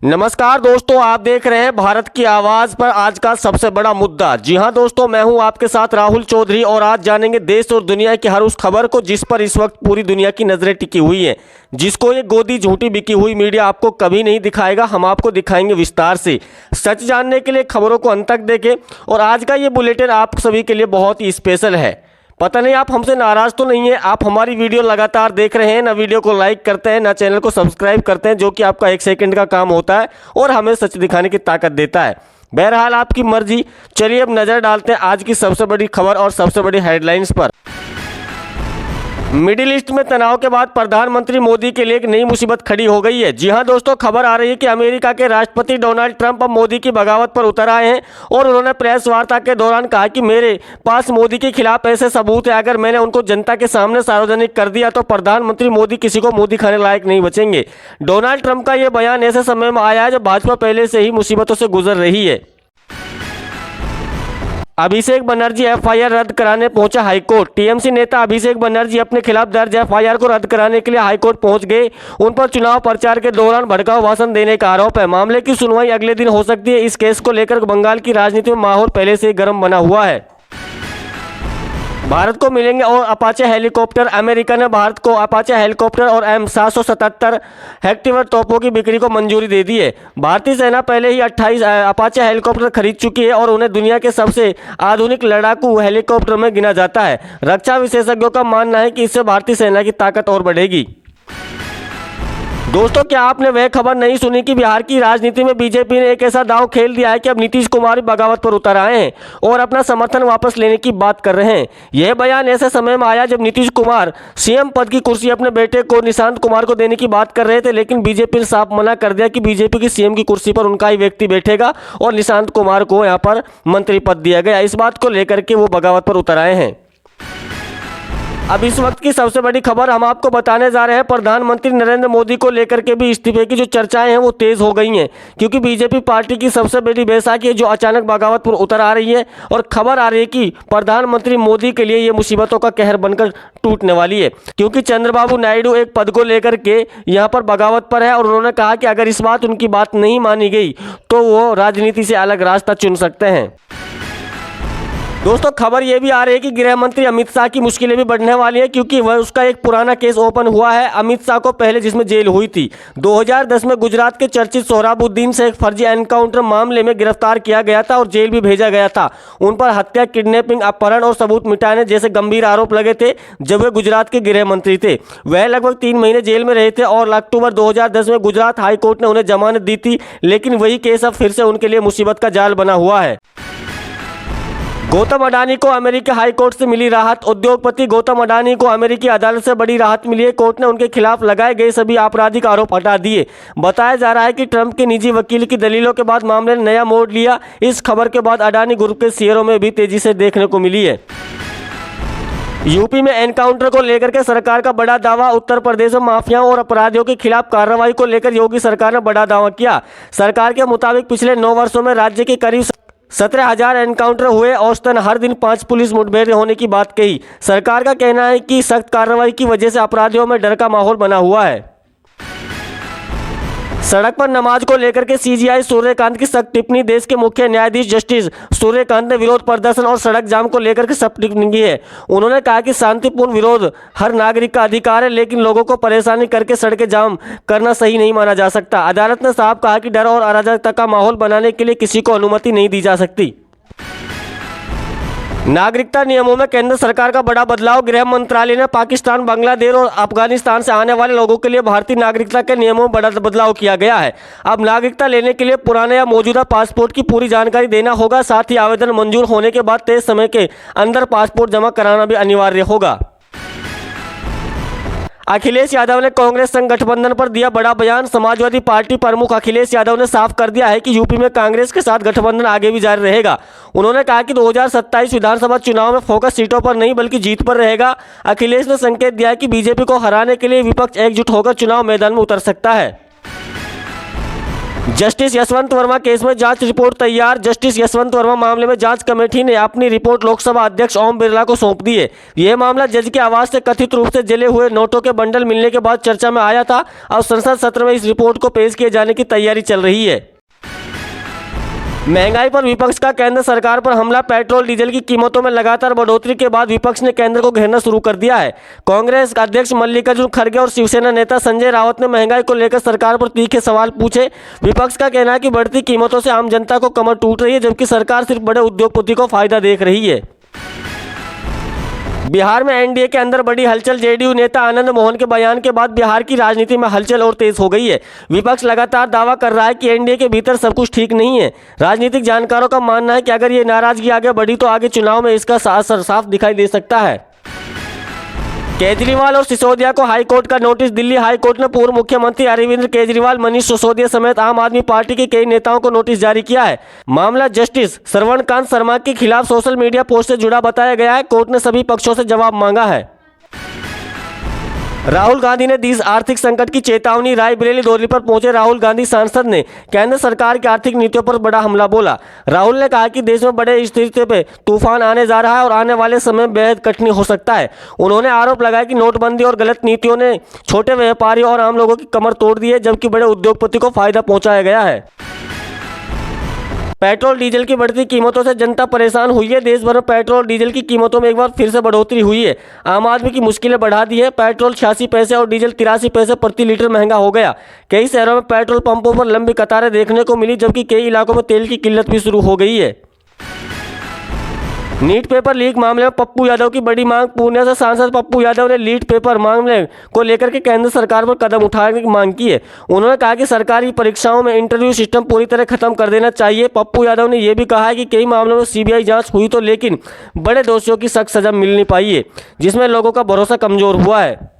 नमस्कार दोस्तों, आप देख रहे हैं भारत की आवाज पर आज का सबसे बड़ा मुद्दा। जी हां दोस्तों, मैं हूं आपके साथ राहुल चौधरी और आज जानेंगे देश और दुनिया की हर उस खबर को जिस पर इस वक्त पूरी दुनिया की नजरें टिकी हुई हैं, जिसको ये गोदी झूठी बिकी हुई मीडिया आपको कभी नहीं दिखाएगा। हम आपको दिखाएंगे विस्तार से। सच जानने के लिए खबरों को अंत तक देखें और आज का ये बुलेटिन आप सभी के लिए बहुत ही स्पेशल है। पता नहीं आप हमसे नाराज तो नहीं है, आप हमारी वीडियो लगातार देख रहे हैं, ना वीडियो को लाइक करते हैं, ना चैनल को सब्सक्राइब करते हैं, जो कि आपका 1 सेकंड का काम होता है और हमें सच दिखाने की ताकत देता है। बहरहाल आपकी मर्जी। चलिए अब नजर डालते हैं आज की सबसे बड़ी खबर और सबसे बड़ी हेडलाइंस पर। मिडिल ईस्ट में तनाव के बाद प्रधानमंत्री मोदी के लिए एक नई मुसीबत खड़ी हो गई है। जी हां दोस्तों, खबर आ रही है कि अमेरिका के राष्ट्रपति डोनाल्ड ट्रंप अब मोदी की बगावत पर उतर आए हैं और उन्होंने प्रेस वार्ता के दौरान कहा कि मेरे पास मोदी के खिलाफ ऐसे सबूत है, अगर मैंने उनको जनता के सामने सार्वजनिक कर दिया तो प्रधानमंत्री मोदी किसी को मोदी खाने लायक नहीं बचेंगे। डोनाल्ड ट्रंप का यह बयान ऐसे समय में आया है जब भाजपा पहले से ही मुसीबतों से गुजर रही है। अभिषेक बनर्जी एफआईआर रद्द कराने पहुंचा हाईकोर्ट। टीएमसी नेता अभिषेक बनर्जी अपने खिलाफ दर्ज एफआईआर को रद्द कराने के लिए हाईकोर्ट पहुंच गए। उन पर चुनाव प्रचार के दौरान भड़काऊ भाषण देने का आरोप है। मामले की सुनवाई अगले दिन हो सकती है। इस केस को लेकर बंगाल की राजनीति में माहौल पहले से ही गर्म बना हुआ है। भारत को मिलेंगे और अपाचे हेलीकॉप्टर। अमेरिका ने भारत को अपाचे हेलीकॉप्टर और M777 हेक्टिवर तोपों की बिक्री को मंजूरी दे दी है। भारतीय सेना पहले ही 28 अपाचे हेलीकॉप्टर खरीद चुकी है और उन्हें दुनिया के सबसे आधुनिक लड़ाकू हेलीकॉप्टर में गिना जाता है। रक्षा विशेषज्ञों का मानना है कि इससे भारतीय सेना की ताकत और बढ़ेगी। दोस्तों, क्या आपने वह खबर नहीं सुनी कि बिहार की राजनीति में बीजेपी ने एक ऐसा दांव खेल दिया है कि अब नीतीश कुमार बगावत पर उतर आए हैं और अपना समर्थन वापस लेने की बात कर रहे हैं। यह बयान ऐसे समय में आया जब नीतीश कुमार सीएम पद की कुर्सी अपने बेटे को निशांत कुमार को देने की बात कर रहे थे, लेकिन बीजेपी ने साफ मना कर दिया कि बीजेपी की सीएम की कुर्सी पर उनका ही व्यक्ति बैठेगा और निशांत कुमार को यहाँ पर मंत्री पद दिया गया। इस बात को लेकर के वो बगावत पर उतर आए हैं। अब इस वक्त की सबसे बड़ी खबर हम आपको बताने जा रहे हैं। प्रधानमंत्री नरेंद्र मोदी को लेकर के भी इस्तीफे की जो चर्चाएं हैं वो तेज हो गई हैं, क्योंकि बीजेपी पार्टी की सबसे बड़ी बैसाखी है जो अचानक बगावत पर उतर आ रही है और खबर आ रही है कि प्रधानमंत्री मोदी के लिए ये मुसीबतों का कहर बनकर टूटने वाली है, क्योंकि चंद्रबाबू नायडू एक पद को लेकर के यहाँ पर बगावत पर है और उन्होंने कहा कि अगर इस बात उनकी बात नहीं मानी गई तो वो राजनीति से अलग रास्ता चुन सकते हैं। दोस्तों, खबर यह भी आ रही है कि गृह मंत्री अमित शाह की मुश्किलें भी बढ़ने वाली है, क्योंकि वह उसका एक पुराना केस ओपन हुआ है। अमित शाह को पहले जिसमें जेल हुई थी 2010 में गुजरात के चर्चित सोहराबुद्दीन से एक फर्जी एनकाउंटर मामले में गिरफ्तार किया गया था और जेल भी भेजा गया था। उन पर हत्या, किडनैपिंग, अपहरण और सबूत मिटाने जैसे गंभीर आरोप लगे थे जब वे गुजरात के गृह मंत्री थे। वह लगभग 3 महीने जेल में रहे थे और अक्टूबर 2010 में गुजरात हाईकोर्ट ने उन्हें जमानत दी थी, लेकिन वही केस अब फिर से उनके लिए मुसीबत का जाल बना हुआ है। गौतम अडानी को अमेरिकी हाई कोर्ट से मिली राहत। उद्योगपति गौतम अडानी को अमेरिकी अदालत से बड़ी राहत मिली है। कोर्ट ने उनके खिलाफ लगाए गए सभी आपराधिक आरोप हटा दिए। बताया जा रहा है कि ट्रंप के निजी वकील की दलीलों के बाद मामले ने नया मोड़ लिया। इस खबर के बाद अडानी ग्रुप के शेयरों में भी तेजी से देखने को मिली है। यूपी में एनकाउंटर को लेकर के सरकार का बड़ा दावा। उत्तर प्रदेश में माफियाओं और अपराधियों के खिलाफ कार्रवाई को लेकर योगी सरकार ने बड़ा दावा किया। सरकार के मुताबिक पिछले 9 वर्षों में राज्य के करीब 17,000 एनकाउंटर हुए। औसतन हर दिन 5 पुलिस मुठभेड़ होने की बात कही। सरकार का कहना है कि सख्त कार्रवाई की वजह से अपराधियों में डर का माहौल बना हुआ है। सड़क पर नमाज को लेकर के सीजेआई सूर्यकांत की सख्त टिप्पणी। देश के मुख्य न्यायाधीश जस्टिस सूर्यकांत ने विरोध प्रदर्शन और सड़क जाम को लेकर के सख्त टिप्पणी की है। उन्होंने कहा कि शांतिपूर्ण विरोध हर नागरिक का अधिकार है, लेकिन लोगों को परेशानी करके सड़कें जाम करना सही नहीं माना जा सकता। अदालत ने साफ कहा कि डर और अराजकता का माहौल बनाने के लिए किसी को अनुमति नहीं दी जा सकती। नागरिकता नियमों में केंद्र सरकार का बड़ा बदलाव। गृह मंत्रालय ने पाकिस्तान, बांग्लादेश और अफगानिस्तान से आने वाले लोगों के लिए भारतीय नागरिकता के नियमों में बड़ा बदलाव किया गया है। अब नागरिकता लेने के लिए पुराने या मौजूदा पासपोर्ट की पूरी जानकारी देना होगा। साथ ही आवेदन मंजूर होने के बाद तय समय के अंदर पासपोर्ट जमा कराना भी अनिवार्य होगा। अखिलेश यादव ने कांग्रेस संग गठबंधन पर दिया बड़ा बयान। समाजवादी पार्टी प्रमुख अखिलेश यादव ने साफ कर दिया है कि यूपी में कांग्रेस के साथ गठबंधन आगे भी जारी रहेगा। उन्होंने कहा कि 2027 विधानसभा चुनाव में फोकस सीटों पर नहीं बल्कि जीत पर रहेगा। अखिलेश ने संकेत दिया है कि बीजेपी को हराने के लिए विपक्ष एकजुट होकर चुनाव मैदान में उतर सकता है। जस्टिस यशवंत वर्मा केस में जांच रिपोर्ट तैयार। जस्टिस यशवंत वर्मा मामले में जांच कमेटी ने अपनी रिपोर्ट लोकसभा अध्यक्ष ओम बिरला को सौंप दी है। यह मामला जज के आवास से कथित रूप से जले हुए नोटों के बंडल मिलने के बाद चर्चा में आया था। अब संसद सत्र में इस रिपोर्ट को पेश किए जाने की तैयारी चल रही है। महंगाई पर विपक्ष का केंद्र सरकार पर हमला। पेट्रोल डीजल की कीमतों में लगातार बढ़ोतरी के बाद विपक्ष ने केंद्र को घेरना शुरू कर दिया है। कांग्रेस अध्यक्ष मल्लिकार्जुन खड़गे और शिवसेना नेता संजय राउत ने महंगाई को लेकर सरकार पर तीखे सवाल पूछे। विपक्ष का कहना है कि बढ़ती कीमतों से आम जनता को कमर टूट रही है, जबकि सरकार सिर्फ बड़े उद्योगपति को फायदा देख रही है। बिहार में एनडीए के अंदर बड़ी हलचल। जेडीयू नेता आनंद मोहन के बयान के बाद बिहार की राजनीति में हलचल और तेज हो गई है। विपक्ष लगातार दावा कर रहा है कि एनडीए के भीतर सब कुछ ठीक नहीं है। राजनीतिक जानकारों का मानना है कि अगर ये नाराजगी आगे बढ़ी तो आगे चुनाव में इसका असर साफ दिखाई दे सकता है। केजरीवाल और सिसोदिया को हाईकोर्ट का नोटिस। दिल्ली हाईकोर्ट ने पूर्व मुख्यमंत्री अरविंद केजरीवाल, मनीष सिसोदिया समेत आम आदमी पार्टी के कई नेताओं को नोटिस जारी किया है। मामला जस्टिस श्रवणकांत शर्मा के खिलाफ सोशल मीडिया पोस्ट से जुड़ा बताया गया है। कोर्ट ने सभी पक्षों से जवाब मांगा है। राहुल गांधी ने दी आर्थिक संकट की चेतावनी। रायबरेली दौरे पर पहुंचे राहुल गांधी सांसद ने केंद्र सरकार की आर्थिक नीतियों पर बड़ा हमला बोला। राहुल ने कहा कि देश में बड़े स्थिति पे तूफान आने जा रहा है और आने वाले समय में बेहद कठिन हो सकता है। उन्होंने आरोप लगाया कि नोटबंदी और गलत नीतियों ने छोटे व्यापारियों और आम लोगों की कमर तोड़ दी है, जबकि बड़े उद्योगपति को फायदा पहुंचाया गया है। पेट्रोल डीजल की बढ़ती कीमतों से जनता परेशान हुई है। देश भर में पेट्रोल डीजल की कीमतों में एक बार फिर से बढ़ोतरी हुई है। आम आदमी की मुश्किलें बढ़ा दी है। पेट्रोल 86 पैसे और डीजल 83 पैसे प्रति लीटर महंगा हो गया। कई शहरों में पेट्रोल पंपों पर लंबी कतारें देखने को मिली, जबकि कई इलाकों में तेल की किल्लत भी शुरू हो गई है। नीट पेपर लीक मामले में पप्पू यादव की बड़ी मांग। पूर्णिया से सांसद पप्पू यादव ने नीट पेपर मामले को लेकर के केंद्र सरकार पर कदम उठाने की मांग की है। उन्होंने कहा कि सरकारी परीक्षाओं में इंटरव्यू सिस्टम पूरी तरह खत्म कर देना चाहिए। पप्पू यादव ने यह भी कहा है कि कई मामलों में सीबीआई जांच हुई तो लेकिन बड़े दोषियों की सख्त सजा मिल नहीं पाई है, जिसमें लोगों का भरोसा कमजोर हुआ है।